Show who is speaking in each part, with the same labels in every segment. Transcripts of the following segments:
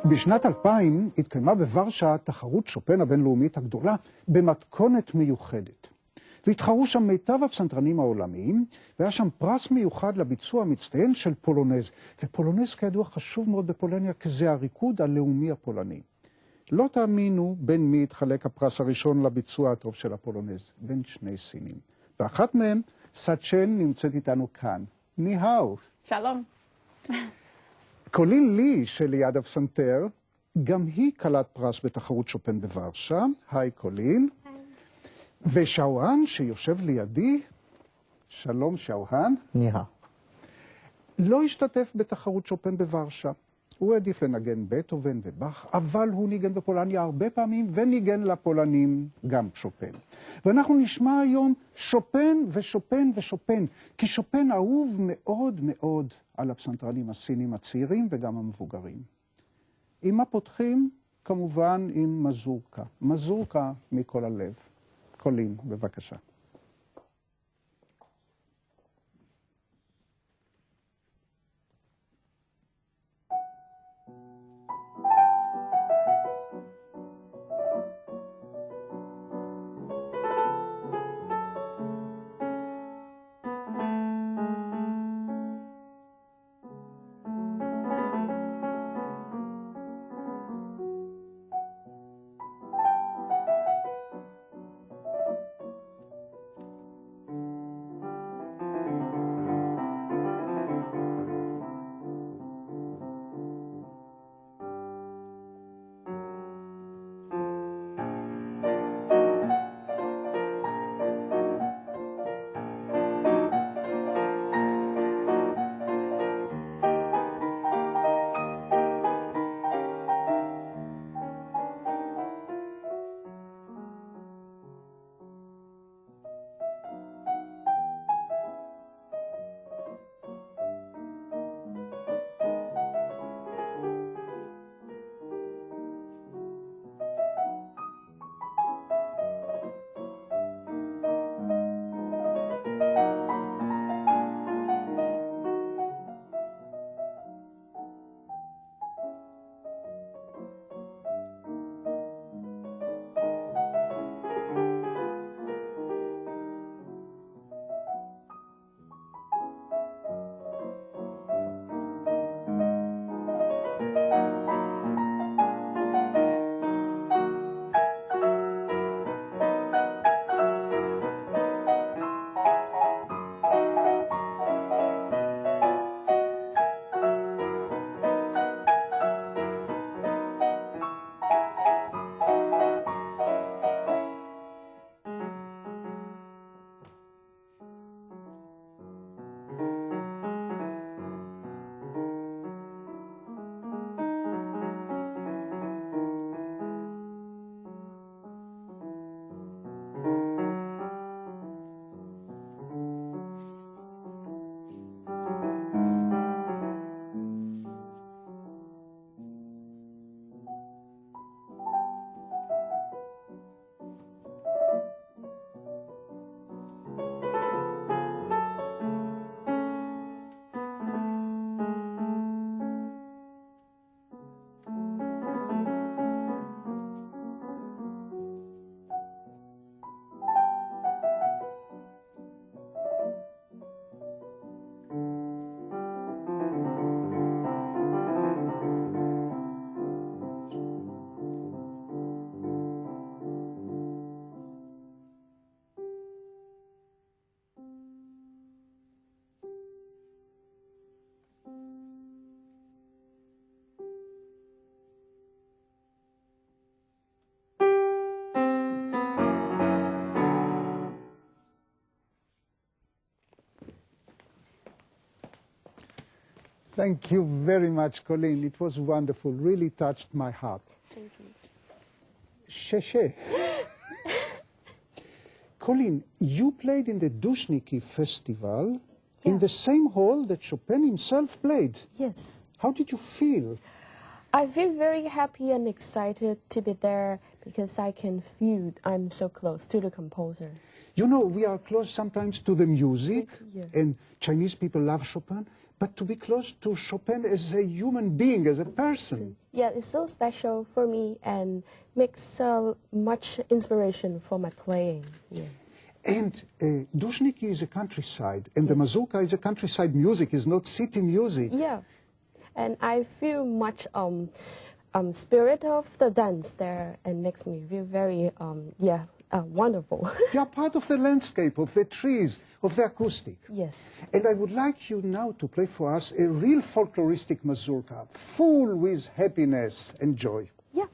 Speaker 1: בשנת 2000 התקיימה בוורשה תחרות שופן הבינלאומית הגדולה במתכונת מיוחדת. והתחרו שם מיטב הפסנתרנים העולמיים, והיה שם פרס מיוחד לביצוע המצטיין של פולונז. ופולונז כידוע חשוב מאוד בפולניה, כי זה הריקוד הלאומי הפולני. לא תאמינו בין מי התחלק הפרס הראשון לביצוע הטוב של הפולונז, בין שני סינים. ואחת מהם, סה צ'ן, נמצאת איתנו כאן. ניהאו.
Speaker 2: שלום.
Speaker 1: קולין לי שליד הפסנתר, גם היא קלת פרס בתחרות שופן בוורשה. היי קולין. ושאוהן שיושב לידי, שלום שאוהן.
Speaker 3: ניהאו.
Speaker 1: לא השתתף בתחרות שופן בוורשה. הוא העדיף לנגן בטהובן ובאך, אבל הוא ניגן בפולניה הרבה פעמים, וניגן לפולנים גם שופן. ואנחנו נשמע היום שופן ושופן ושופן, כי שופן אהוב מאוד מאוד על הפסנתרנים הסינים הצעירים וגם המבוגרים. עם מה פותחים? כמובן עם מזורקה. מזורקה מכל הלב. קולין, בבקשה. Thank you very much, Colleen. It was wonderful. Really touched my heart.
Speaker 2: Thank you.
Speaker 1: Sheshe. Colleen, you played in the Dushniki Festival in the same hall that Chopin himself played.
Speaker 2: Yes.
Speaker 1: How did you feel?
Speaker 2: I feel very happy and excited to be there because I can feel I'm so close to the composer.
Speaker 1: You know, we are close sometimes to the music,
Speaker 2: Yeah.
Speaker 1: and Chinese people love Chopin, but to be close to Chopin as a human being, as a person.
Speaker 2: Yeah, it's so special for me and makes much inspiration for my playing. Yeah.
Speaker 1: And Dushniki is a countryside, and the mazurka is a countryside music, is not city music.
Speaker 2: Yeah, and I feel much spirit of the dance there, and makes me feel very wonderful.
Speaker 1: You are part of the landscape, of the trees, of the acoustic.
Speaker 2: Yes.
Speaker 1: And I would like you now to play for us a real folkloristic mazurka, full with happiness and joy.
Speaker 2: Yeah.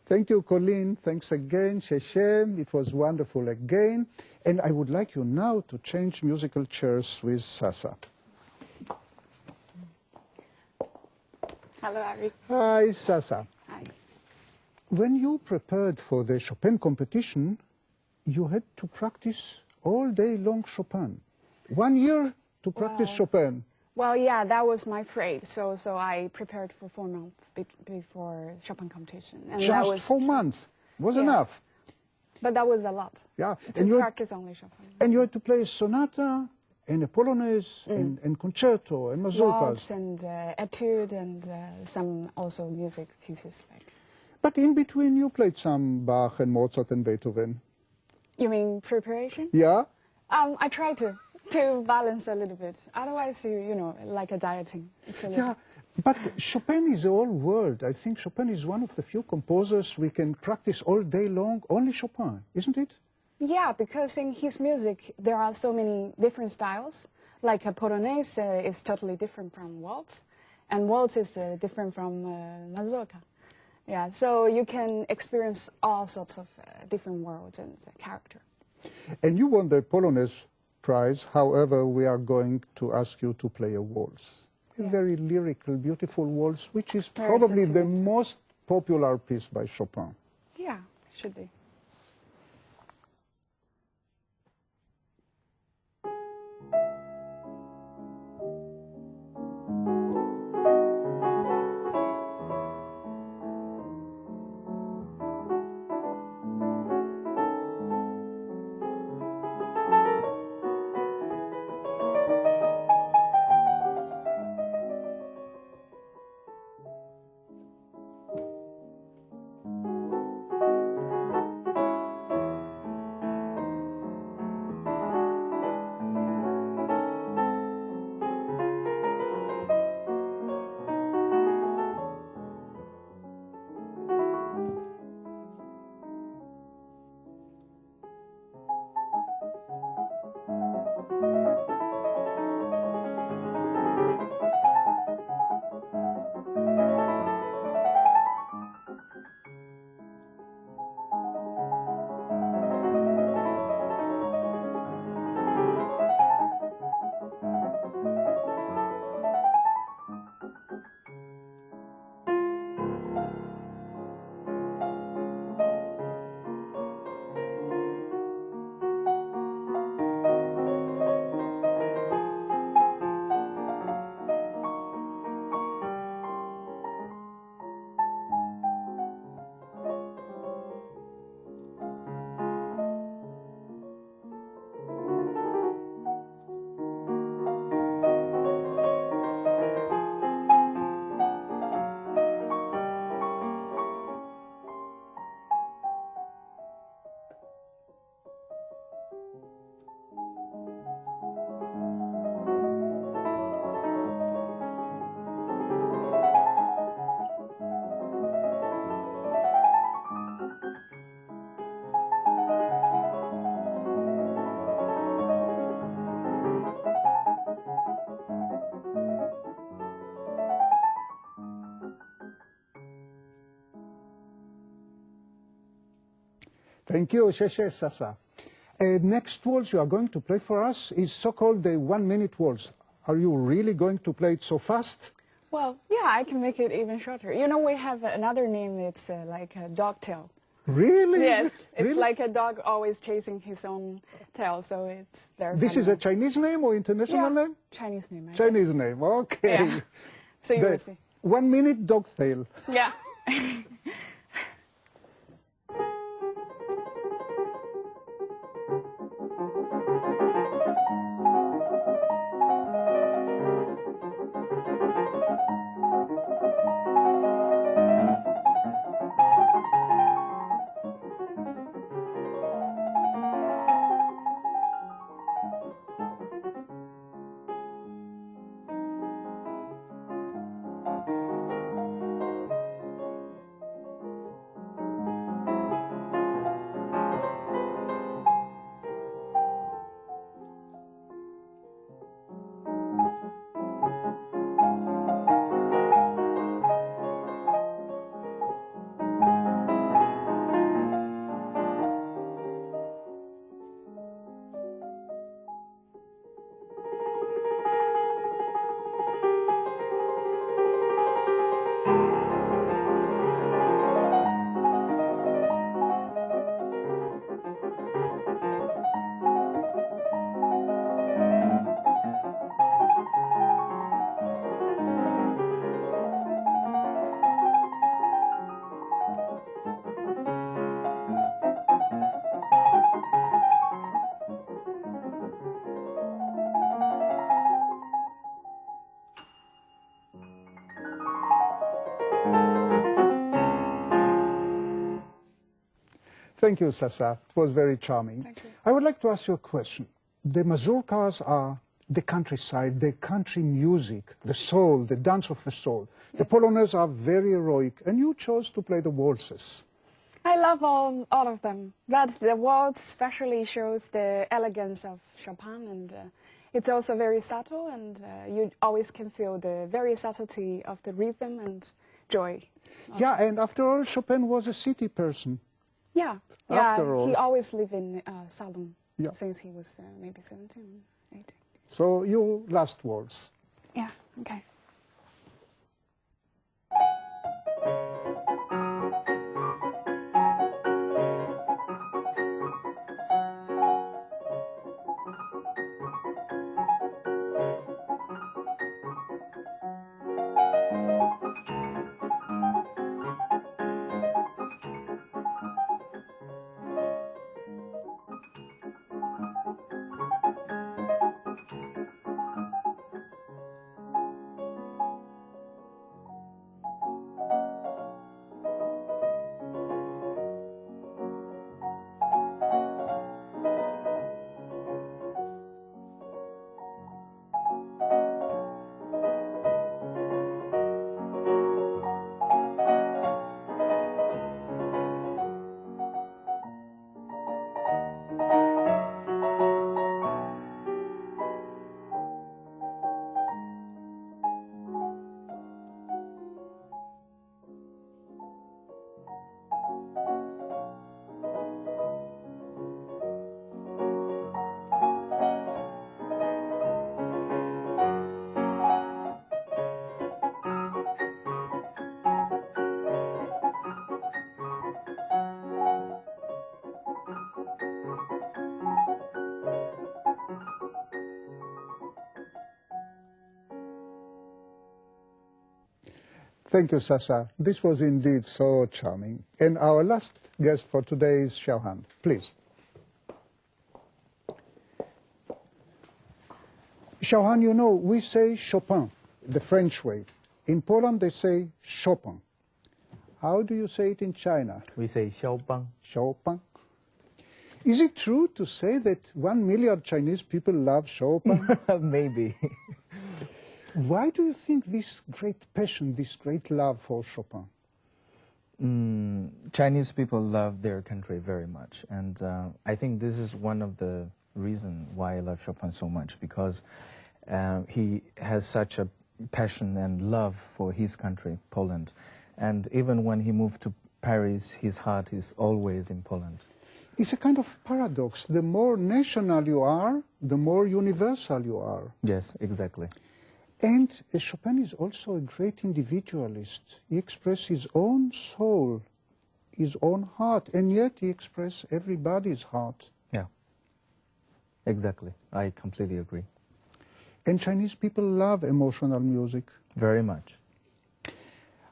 Speaker 1: Thank you, Colleen. Thanks again, Sa Chen. It was wonderful again. And I would like you now to change musical chairs with Sasa.
Speaker 3: Hello, Arik.
Speaker 1: Hi, Sasa.
Speaker 3: Hi.
Speaker 1: When you prepared for the Chopin competition, you had to practice all day long Chopin. 1 year to practice Chopin.
Speaker 3: Well, yeah, that was my fate. So I prepared for 4 months before Chopin competition. And that
Speaker 1: Just
Speaker 3: was
Speaker 1: 4 months was enough.
Speaker 3: But that was a lot.
Speaker 1: Yeah.
Speaker 3: To practice only Chopin.
Speaker 1: And you had to play a sonata and a polonaise and concerto and mazurkas.
Speaker 3: Waltz and etude and some also music pieces.
Speaker 1: But in between you played some Bach and Mozart and Beethoven.
Speaker 3: You mean preparation?
Speaker 1: Yeah?
Speaker 3: I try to balance a little bit. Otherwise, you know, like a dieting. It's a little...
Speaker 1: Yeah, but Chopin is a whole world. I think Chopin is one of the few composers we can practice all day long, only Chopin, isn't it?
Speaker 3: Yeah, because in his music there are so many different styles. Like a polonaise is totally different from waltz, and waltz is different from mazurka. Yeah, so you can experience all sorts of different worlds and character.
Speaker 1: And you won the Polonaise prize. However, we are going to ask you to play a waltz. A very lyrical, beautiful waltz, which is probably the most popular piece by Chopin.
Speaker 3: Yeah, should be.
Speaker 1: Thank you, Sheshe Sasa. Next waltz you are going to play for us is so-called the 1-minute waltz. Are you really going to play it so fast?
Speaker 3: Well, yeah, I can make it even shorter. You know, we have another name, it's like a dog tail.
Speaker 1: Really?
Speaker 3: Yes, it's
Speaker 1: Really?
Speaker 3: like a dog always chasing his own tail, so it's very
Speaker 1: This is a Chinese name or international name?
Speaker 3: Chinese name, I guess.
Speaker 1: Chinese name, okay.
Speaker 3: Yeah. So you will see.
Speaker 1: 1-minute dog tail.
Speaker 3: Yeah.
Speaker 1: Thank you, Sasa. It was very charming.
Speaker 3: Thank you.
Speaker 1: I would like to ask you a question. The mazurkas are the countryside, the country music, the soul, the dance of the soul. Yes. The polonaises are very heroic, and you chose to play the waltzes.
Speaker 3: I love all of them, but the waltz especially shows the elegance of Chopin, and it's also very subtle, and you always can feel the very subtlety of the rhythm and joy.
Speaker 1: Yeah, and after all, Chopin was a city person.
Speaker 3: Yeah,
Speaker 1: After all.
Speaker 3: he always lived in Salon
Speaker 1: Yeah.
Speaker 3: since he was maybe 17, 18.
Speaker 1: So you last waltz.
Speaker 3: Yeah, okay.
Speaker 1: Thank you, Sasa. This was indeed so charming. And our last guest for today is Xiaohan. Please. Xiaohan, you know, we say Chopin, the French way. In Poland, they say Chopin. How do you say it in China?
Speaker 4: We say Chopin.
Speaker 1: Chopin. Is it true to say that 1 million Chinese people love Chopin?
Speaker 4: Maybe.
Speaker 1: Why do you think this great passion, this great love for Chopin?
Speaker 4: Chinese people love their country very much, and I think this is one of the reasons why I love Chopin so much, because he has such a passion and love for his country, Poland. And even when he moved to Paris, his heart is always in Poland.
Speaker 1: It's a kind of paradox. The more national you are, the more universal you are.
Speaker 4: Yes, exactly.
Speaker 1: And Chopin is also a great individualist. He expresses his own soul, his own heart, and yet he expresses everybody's heart.
Speaker 4: Yeah, exactly. I completely agree.
Speaker 1: And Chinese people love emotional music.
Speaker 4: Very much.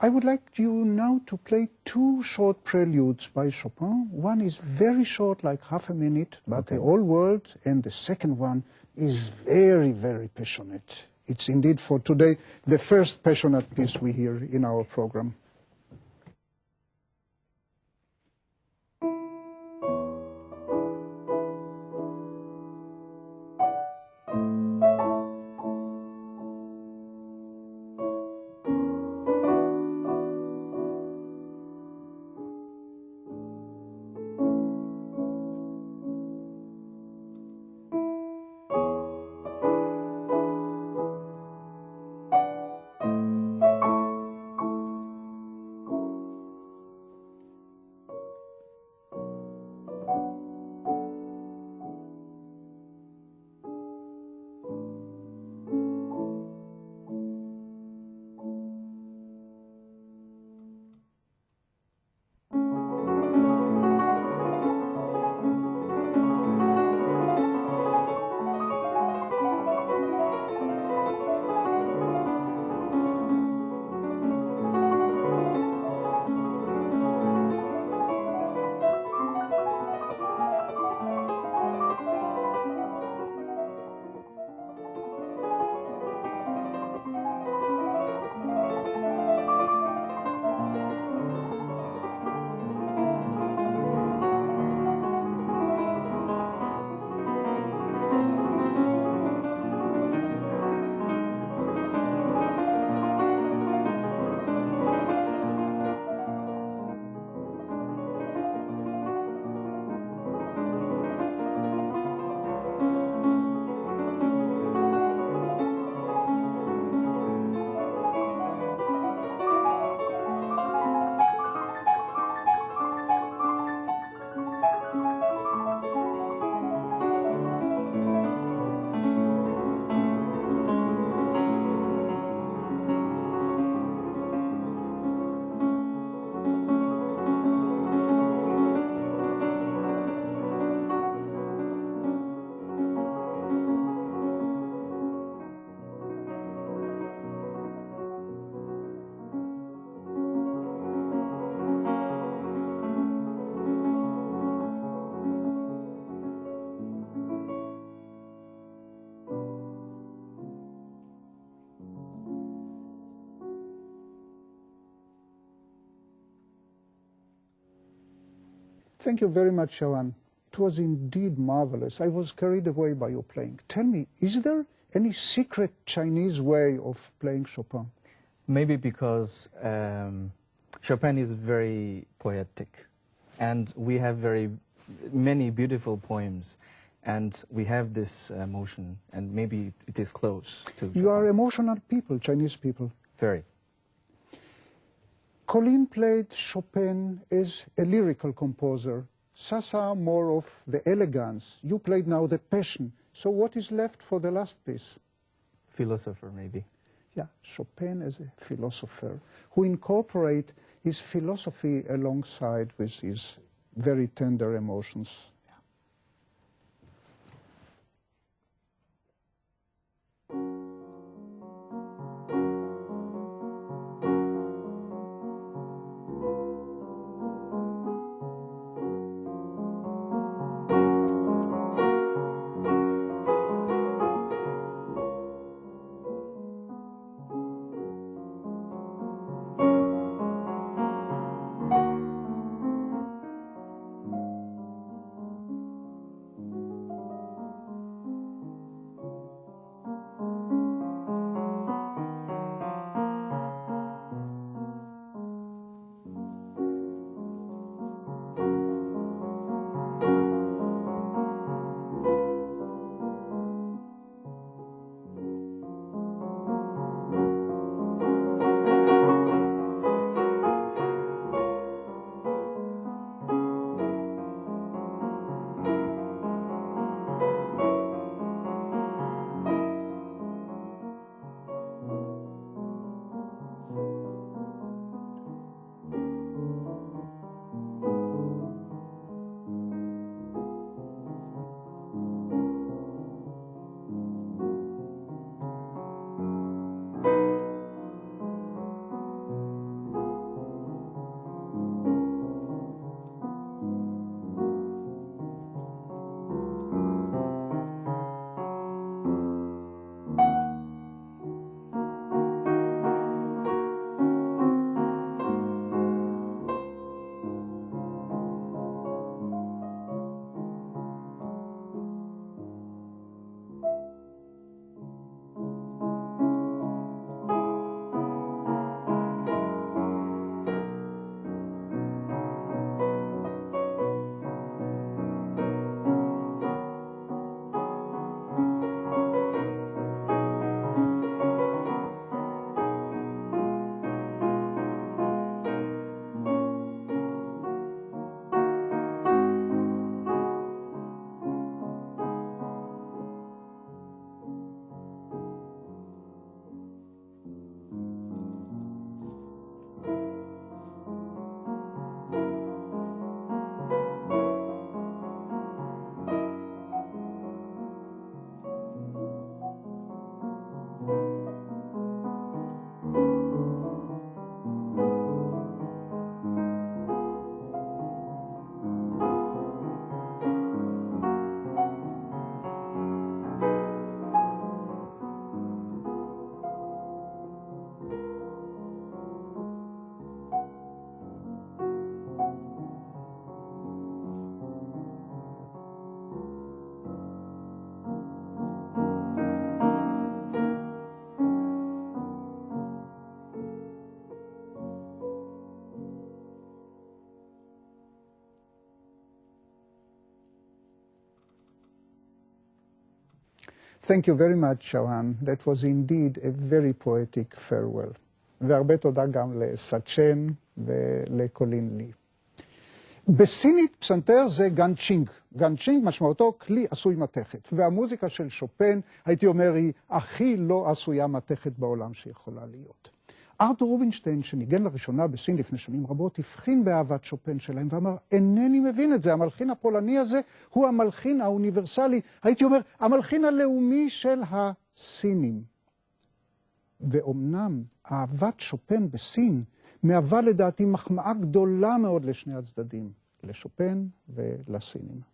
Speaker 1: I would like you now to play two short preludes by Chopin. One is very short, like half a minute, but
Speaker 4: Okay.
Speaker 1: the whole world, and the second one is very, very passionate. It's indeed for today the first passionate piece we hear in our program. Thank you very much, Shawan. It was indeed marvelous. I was carried away by your playing. Tell me, is there any secret Chinese way of playing Chopin?
Speaker 4: Maybe because Chopin is very poetic, and we have very many beautiful poems, and we have this emotion, and maybe it is close to Chopin.
Speaker 1: You are emotional people, Chinese people.
Speaker 4: Very.
Speaker 1: Colleen played Chopin as a lyrical composer. Sasa more of the elegance. You played now the passion. So what is left for the last piece?
Speaker 4: Philosopher, maybe.
Speaker 1: Yeah, Chopin as a philosopher who incorporate his philosophy alongside with his very tender emotions. Thank you very much, Sharon. That was indeed a very poetic farewell. והרבה תודה גם לסה צ'ן ולקולין לי. בסינית פסנתר זה גנצ'ינג. גנצ'ינג משמעותו כלי עשוי מתכת. והמוזיקה של שופן, הייתי אומר, היא הכי לא עשויה מתכת בעולם שיכולה להיות. ארתור רובינשטיין, שניגן לראשונה בסין לפני שנים רבות, הבחין באהבת שופן שלהם ואמר, אינני מבין את זה, המלחין הפולני הזה הוא המלחין האוניברסלי, הייתי אומר, המלחין הלאומי של הסינים. ואומנם אהבת שופן בסין מהווה לדעתי מחמאה גדולה מאוד לשני הצדדים, לשופן ולסינים.